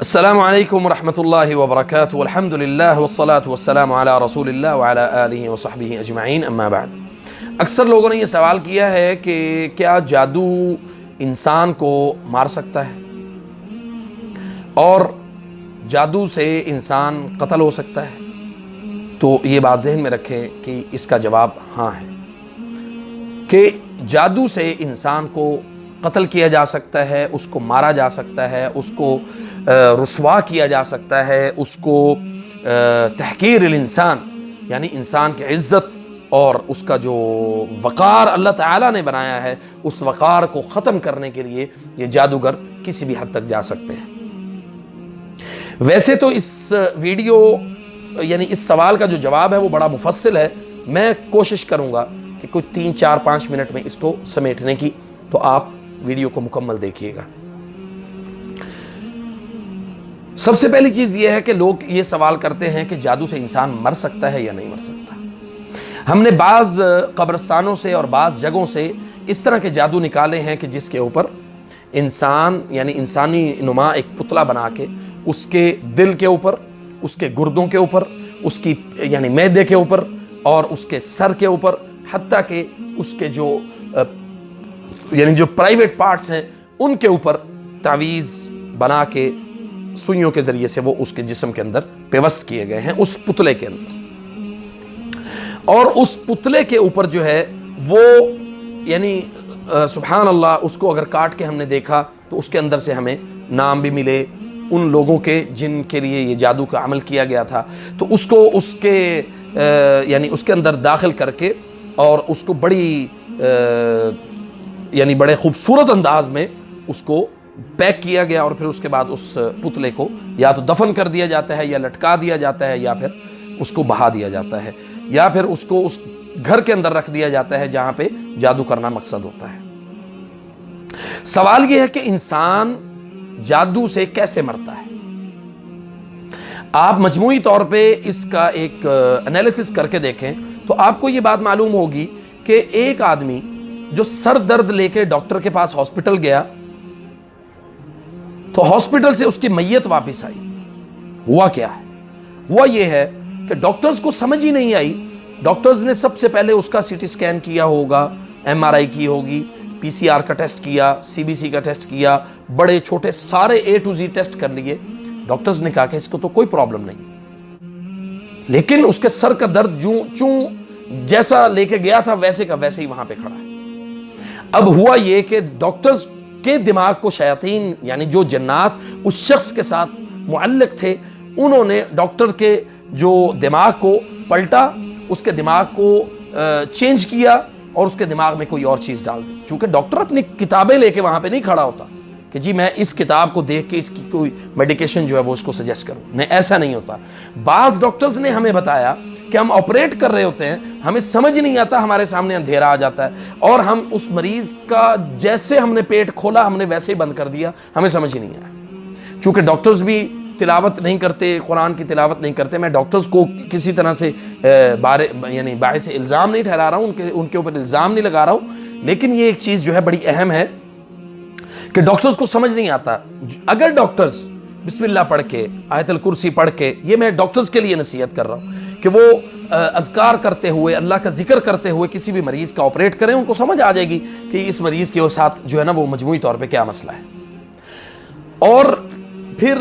السلام علیکم ورحمۃ اللہ وبرکاتہ والحمد للہ والصلاة والسلام علی رسول اللہ وعلی آلہ وصحبہ اجمعین اما بعد۔ اکثر لوگوں نے یہ سوال کیا ہے کہ کیا جادو انسان کو مار سکتا ہے اور جادو سے انسان قتل ہو سکتا ہے؟ تو یہ بات ذہن میں رکھیں کہ اس کا جواب ہاں ہے کہ جادو سے انسان کو قتل کیا جا سکتا ہے، اس کو مارا جا سکتا ہے، اس کو رسوا کیا جا سکتا ہے، اس کو تحقیر الانسان یعنی انسان کی عزت اور اس کا جو وقار اللہ تعالیٰ نے بنایا ہے اس وقار کو ختم کرنے کے لیے یہ جادوگر کسی بھی حد تک جا سکتے ہیں۔ ویسے تو اس ویڈیو یعنی اس سوال کا جو جواب ہے وہ بڑا مفصل ہے، میں کوشش کروں گا کہ کچھ 3-4-5 منٹ میں اس کو سمیٹنے کی، تو آپ ویڈیو کو مکمل دیکھیے گا۔ سب سے پہلی چیز یہ ہے کہ لوگ یہ سوال کرتے ہیں کہ جادو سے انسان مر سکتا ہے یا نہیں مر سکتا۔ ہم نے بعض قبرستانوں سے اور بعض جگہوں سے اس طرح کے جادو نکالے ہیں کہ جس کے اوپر انسان یعنی انسانی نما ایک پتلا بنا کے اس کے دل کے اوپر، اس کے گردوں کے اوپر، اس کی یعنی معدے کے اوپر اور اس کے سر کے اوپر، حتیٰ کہ اس کے جو یعنی جو پرائیویٹ پارٹس ہیں ان کے اوپر تعویذ بنا کے سوئیوں کے ذریعے سے وہ اس کے جسم کے اندر پیوست کیے گئے ہیں اس پتلے کے اندر، اور اس پتلے کے اوپر جو ہے وہ یعنی سبحان اللہ اس کو اگر کاٹ کے ہم نے دیکھا تو اس کے اندر سے ہمیں نام بھی ملے ان لوگوں کے جن کے لیے یہ جادو کا عمل کیا گیا تھا، تو اس کو اس کے یعنی اس کے اندر داخل کر کے اور اس کو بڑی یعنی بڑے خوبصورت انداز میں اس کو پیک کیا گیا، اور پھر اس کے بعد اس پتلے کو یا تو دفن کر دیا جاتا ہے یا لٹکا دیا جاتا ہے یا پھر اس کو بہا دیا جاتا ہے یا پھر اس کو اس گھر کے اندر رکھ دیا جاتا ہے جہاں پہ جادو کرنا مقصد ہوتا ہے۔ سوال یہ ہے کہ انسان جادو سے کیسے مرتا ہے؟ آپ مجموعی طور پہ اس کا ایک انالیسس کر کے دیکھیں تو آپ کو یہ بات معلوم ہوگی کہ ایک آدمی جو سر درد لے کے ڈاکٹر کے پاس ہاسپٹل گیا تو ہاسپٹل سے اس کی میت واپس آئی، ہوا کیا ہے؟ ہوا یہ ہے کہ ڈاکٹرز کو سمجھ ہی نہیں آئی۔ ڈاکٹرز نے سب سے پہلے اس کا سی ٹی سکین کیا ہوگا، ایم آر آئی کی ہوگی، پی سی آر کا ٹیسٹ کیا، سی بی سی کا ٹیسٹ کیا، بڑے چھوٹے سارے اے ٹو زی ٹیسٹ کر لیے۔ ڈاکٹرز نے کہا کہ اس کو تو کوئی پرابلم نہیں، لیکن اس کے سر کا درد چوں جیسا لے کے گیا تھا ویسے کا ویسے ہی وہاں پہ کھڑا ہے۔ اب ہوا یہ کہ ڈاکٹرز کے دماغ کو شیاطین یعنی جو جنات اس شخص کے ساتھ معلق تھے انہوں نے ڈاکٹر کے جو دماغ کو پلٹا، اس کے دماغ کو چینج کیا اور اس کے دماغ میں کوئی اور چیز ڈال دی۔ چونکہ ڈاکٹر اپنی کتابیں لے کے وہاں پہ نہیں کھڑا ہوتا کہ جی میں اس کتاب کو دیکھ کے اس کی کوئی میڈیکیشن جو ہے وہ اس کو سجیسٹ کروں، نہیں، ایسا نہیں ہوتا۔ بعض ڈاکٹرز نے ہمیں بتایا کہ ہم آپریٹ کر رہے ہوتے ہیں، ہمیں سمجھ نہیں آتا، ہمارے سامنے اندھیرا آ جاتا ہے اور ہم اس مریض کا جیسے ہم نے پیٹ کھولا ہم نے ویسے ہی بند کر دیا، ہمیں سمجھ ہی نہیں آیا۔ چونکہ ڈاکٹرز بھی تلاوت نہیں کرتے، قرآن کی تلاوت نہیں کرتے، میں ڈاکٹرز کو کسی طرح سے یعنی باعث الزام نہیں ٹھہرا رہا ہوں، ان کے اوپر الزام نہیں لگا رہا ہوں، لیکن یہ ایک چیز جو ہے بڑی اہم ہے کہ ڈاکٹرز کو سمجھ نہیں آتا۔ اگر ڈاکٹرز بسم اللہ پڑھ کے، آیت الکرسی پڑھ کے، یہ میں ڈاکٹرز کے لیے نصیحت کر رہا ہوں کہ وہ اذکار کرتے ہوئے، اللہ کا ذکر کرتے ہوئے کسی بھی مریض کا آپریٹ کریں، ان کو سمجھ آ جائے گی کہ اس مریض کے ساتھ جو ہے نا وہ مجموعی طور پہ کیا مسئلہ ہے۔ اور پھر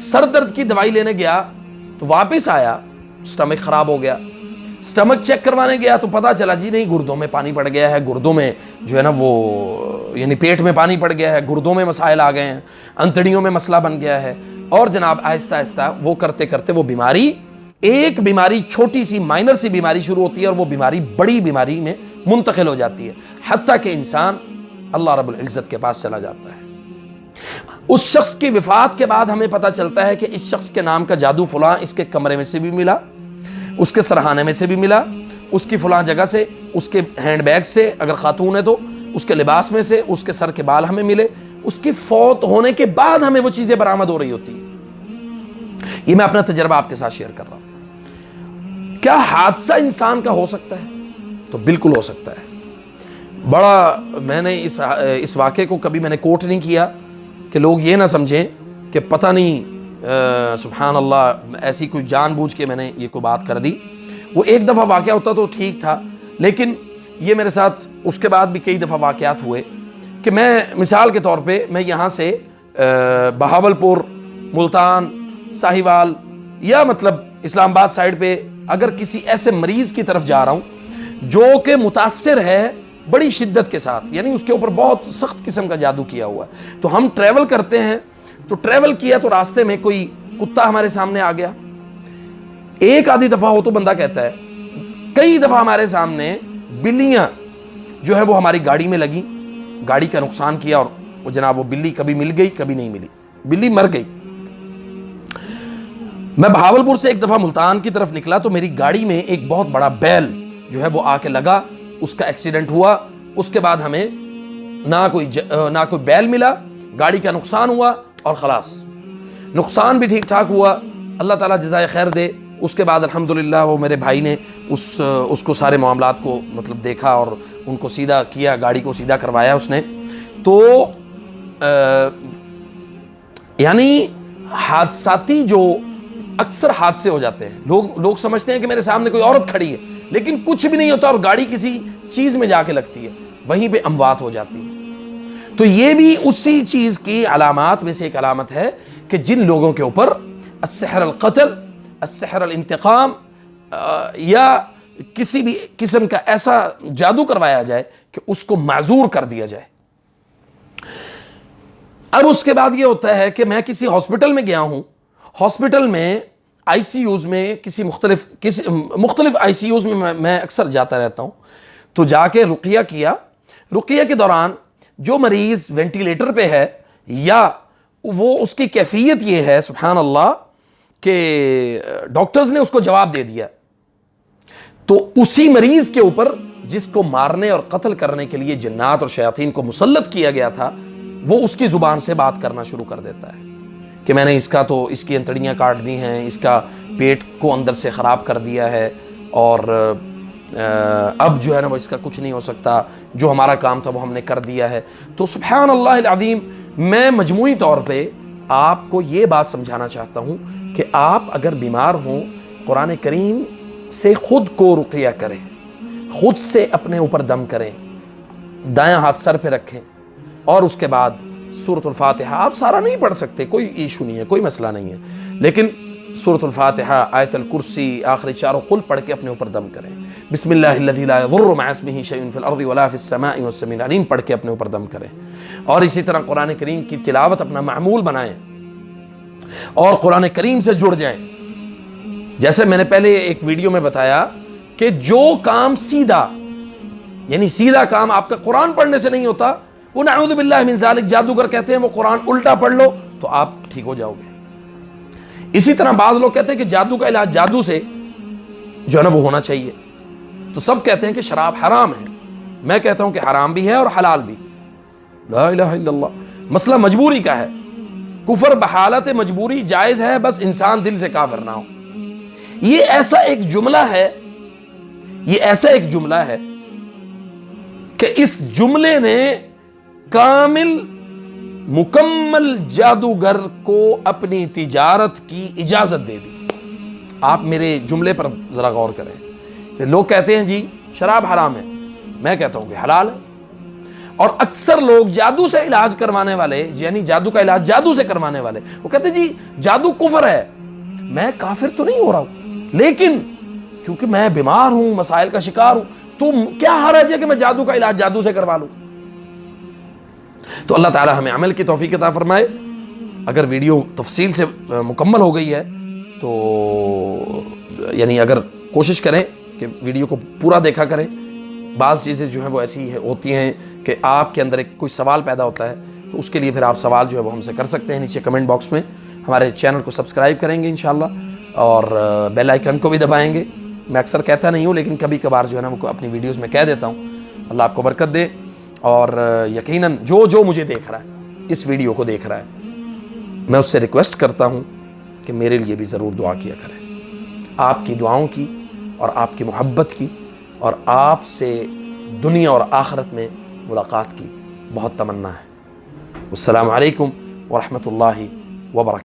سر درد کی دوائی لینے گیا تو واپس آیا، سٹمک خراب ہو گیا، سٹمک چیک کروانے گیا تو پتا چلا جی نہیں، گردوں میں پانی پڑ گیا ہے، گردوں میں جو ہے نا وہ یعنی پیٹ میں پانی پڑ گیا ہے، گردوں میں مسائل آ گئے ہیں، انتڑیوں میں مسئلہ بن گیا ہے، اور جناب آہستہ آہستہ وہ کرتے کرتے وہ بیماری، ایک بیماری چھوٹی سی مائنر سی بیماری شروع ہوتی ہے اور وہ بیماری بڑی بیماری میں منتقل ہو جاتی ہے، حتیٰ کہ انسان اللہ رب العزت کے پاس چلا جاتا ہے۔ اس شخص کی وفات کے بعد ہمیں پتہ چلتا ہے کہ اس شخص کے نام کا جادو فلاں اس کے کمرے میں سے بھی ملا، اس کے سرحانے میں سے بھی ملا، اس کی فلاں جگہ سے، اس کے ہینڈ بیگ سے اگر خاتون ہے تو اس کے لباس میں سے، اس کے سر کے بال ہمیں ملے، اس کی فوت ہونے کے بعد ہمیں وہ چیزیں برآمد ہو رہی ہوتی ہیں۔ یہ میں اپنا تجربہ آپ کے ساتھ شیئر کر رہا ہوں۔ کیا حادثہ انسان کا ہو سکتا ہے؟ تو بالکل ہو سکتا ہے۔ بڑا میں نے اس واقعے کو کبھی میں نے کوٹ نہیں کیا کہ لوگ یہ نہ سمجھیں کہ پتہ نہیں سبحان اللہ ایسی کوئی جان بوجھ کے میں نے یہ کوئی بات کر دی. وہ ایک دفعہ واقعہ ہوتا تو ٹھیک تھا، لیکن یہ میرے ساتھ اس کے بعد بھی کئی دفعہ واقعات ہوئے کہ میں مثال کے طور پہ میں یہاں سے بہاول پور، ملتان، ساہیوال یا مطلب اسلام آباد سائڈ پہ اگر کسی ایسے مریض کی طرف جا رہا ہوں جو کہ متاثر ہے بڑی شدت کے ساتھ، یعنی اس کے اوپر بہت سخت قسم کا جادو کیا ہوا ہے، تو ہم ٹریول کرتے ہیں، تو ٹریول کیا تو راستے میں کوئی کتا ہمارے سامنے آ گیا. ایک آدھی دفعہ ہو تو بندہ کہتا ہے، کئی دفعہ ہمارے سامنے بلیاں جو ہے وہ ہماری گاڑی میں لگی، گاڑی کا نقصان کیا، اور وہ جناب وہ بلی کبھی مل گئی کبھی نہیں ملی، بلی مر گئی. میں بہاولپور سے ایک دفعہ ملتان کی طرف نکلا تو میری گاڑی میں ایک بہت بڑا بیل جو ہے وہ آ کے لگا، اس کا ایکسیڈنٹ ہوا. اس کے بعد ہمیں نہ کوئی بیل ملا، گاڑی کا نقصان ہوا اور خلاص نقصان بھی ٹھیک ٹھاک ہوا، اللہ تعالیٰ جزائے خیر دے. اس کے بعد الحمدللہ وہ میرے بھائی نے اس کو سارے معاملات کو مطلب دیکھا اور ان کو سیدھا کیا، گاڑی کو سیدھا کروایا اس نے. تو یعنی حادثاتی جو اکثر حادثے ہو جاتے ہیں، لوگ سمجھتے ہیں کہ میرے سامنے کوئی عورت کھڑی ہے لیکن کچھ بھی نہیں ہوتا اور گاڑی کسی چیز میں جا کے لگتی ہے، وہیں پہ اموات ہو جاتی ہے. تو یہ بھی اسی چیز کی علامات میں سے ایک علامت ہے کہ جن لوگوں کے اوپر السحر القتل، السحر الانتقام یا کسی بھی قسم کا ایسا جادو کروایا جائے کہ اس کو معذور کر دیا جائے. اب اس کے بعد یہ ہوتا ہے کہ میں کسی ہاسپٹل میں گیا ہوں، ہاسپٹل میں آئی سی یوز میں کسی مختلف آئی سی یوز میں میں اکثر جاتا رہتا ہوں. تو جا کے رقیہ کیا، رقیہ کے دوران جو مریض وینٹیلیٹر پہ ہے یا وہ اس کی کیفیت یہ ہے سبحان اللہ کہ ڈاکٹرز نے اس کو جواب دے دیا، تو اسی مریض کے اوپر جس کو مارنے اور قتل کرنے کے لیے جنات اور شیاطین کو مسلط کیا گیا تھا، وہ اس کی زبان سے بات کرنا شروع کر دیتا ہے کہ میں نے اس کی انتڑیاں کاٹ دی ہیں، اس کا پیٹ کو اندر سے خراب کر دیا ہے، اور اب جو ہے نا وہ اس کا کچھ نہیں ہو سکتا، جو ہمارا کام تھا وہ ہم نے کر دیا ہے. تو سبحان اللہ العظیم میں مجموعی طور پہ آپ کو یہ بات سمجھانا چاہتا ہوں کہ آپ اگر بیمار ہوں قرآن کریم سے خود کو رقیہ کریں، خود سے اپنے اوپر دم کریں، دایاں ہاتھ سر پہ رکھیں، اور اس کے بعد سورۃ الفاتحہ. آپ سارا نہیں پڑھ سکتے، کوئی ایشو نہیں ہے، کوئی مسئلہ نہیں ہے، لیکن سورۃ الفاتحہ، آیت الکرسی، آخری چاروں قل پڑھ کے اپنے اوپر دم کریں. بسم اللہ الذی لا یضر مع اسمہ شیء فی الارض ولا فی السماء والسمیع العلیم پڑھ کے اپنے اوپر دم کریں. اور اسی طرح قرآن کریم کی تلاوت اپنا معمول بنائیں اور قرآن کریم سے جڑ جائیں. جیسے میں نے پہلے ایک ویڈیو میں بتایا کہ جو کام سیدھا، یعنی سیدھا کام آپ کا قرآن پڑھنے سے نہیں ہوتا، وہ نعوذ باللہ من ذالک جادوگر کہتے ہیں وہ قرآن الٹا پڑھ لو تو آپ ٹھیک ہو جاؤ گے. اسی طرح بعض لوگ کہتے ہیں کہ جادو کا علاج جادو سے جو ہے نا وہ ہونا چاہیے. تو سب کہتے ہیں کہ شراب حرام ہے، میں کہتا ہوں کہ حرام بھی ہے اور حلال بھی. لا الہ الا اللہ. مسئلہ مجبوری کا ہے، کفر بحالت مجبوری جائز ہے، بس انسان دل سے کافر نہ ہو. یہ ایسا ایک جملہ ہے کہ اس جملے نے مکمل جادوگر کو اپنی تجارت کی اجازت دے دی. آپ میرے جملے پر ذرا غور کریں. لوگ کہتے ہیں جی شراب حرام ہے، میں کہتا ہوں کہ حلال ہے. اور اکثر لوگ جادو سے علاج کروانے والے، یعنی جادو کا علاج جادو سے کروانے والے، وہ کہتے ہیں جی جادو کفر ہے. میں کافر تو نہیں ہو رہا ہوں، لیکن کیونکہ میں بیمار ہوں، مسائل کا شکار ہوں، تو کیا حرج ہے کہ میں جادو کا علاج جادو سے کروا لوں. تو اللہ تعالی ہمیں عمل کی توفیق عطا فرمائے. اگر ویڈیو تفصیل سے مکمل ہو گئی ہے تو یعنی اگر کوشش کریں کہ ویڈیو کو پورا دیکھا کریں. بعض چیزیں جو ہیں وہ ایسی ہوتی ہیں کہ آپ کے اندر ایک کوئی سوال پیدا ہوتا ہے، تو اس کے لیے پھر آپ سوال جو ہے وہ ہم سے کر سکتے ہیں نیچے کمنٹ باکس میں. ہمارے چینل کو سبسکرائب کریں گے انشاءاللہ، اور بیل آئیکن کو بھی دبائیں گے. میں اکثر کہتا نہیں ہوں لیکن کبھی کبھار جو ہے نا وہ اپنی ویڈیوز میں کہہ دیتا ہوں. اللہ آپ کو برکت دے. اور یقیناً جو مجھے دیکھ رہا ہے، اس ویڈیو کو دیکھ رہا ہے، میں اس سے ریکویسٹ کرتا ہوں کہ میرے لیے بھی ضرور دعا کیا کریں. آپ کی دعاؤں کی اور آپ کی محبت کی اور آپ سے دنیا اور آخرت میں ملاقات کی بہت تمنا ہے. السلام علیکم ورحمۃ اللہ وبرکاتہ.